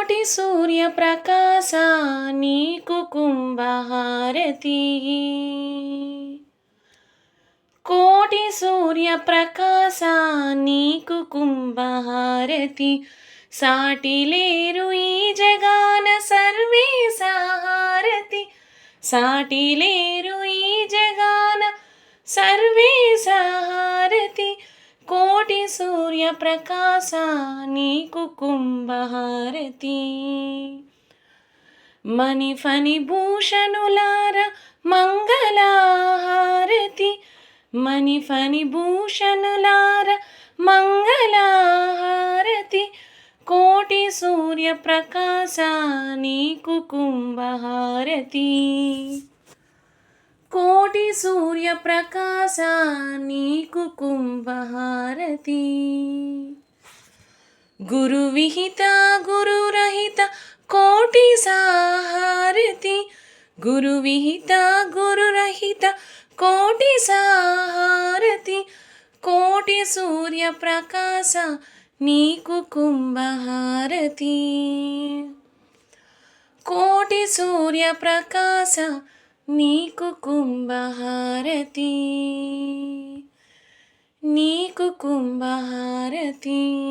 కోటి సూర్యప్రకాశ నీకు కుంభహారతి. కోటి సూర్యప్రకాశ నీకు కుంభహారతి. సాటి లేరు ఈ జగాన సర్వేశ హారతి. సాటి లేరు ఈ జగాన సర్వేశ హారతి. కోటి సూర్యప్రకాశ నీకు కుంభహారతి. మణిఫణి భూషణులార మంగళహారతి. మణిఫణి భూషణులార మంగళహారతి. కోటి సూర్యప్రకాశ నీకు కుంభహారతి. కోటి సూర్యప్రకాశ నీకు కుంభహారతి. గురు విహిత గురురహిత కోటి సాహారతి. గురు విహిత గురురహిత కోటి సాహారతి. కోటి సూర్యప్రకాశ నీకు కుంభహారతి. కోటి సూర్యప్రకాశ నీకు కుంభహారతి. నీకు కుంభహారతి.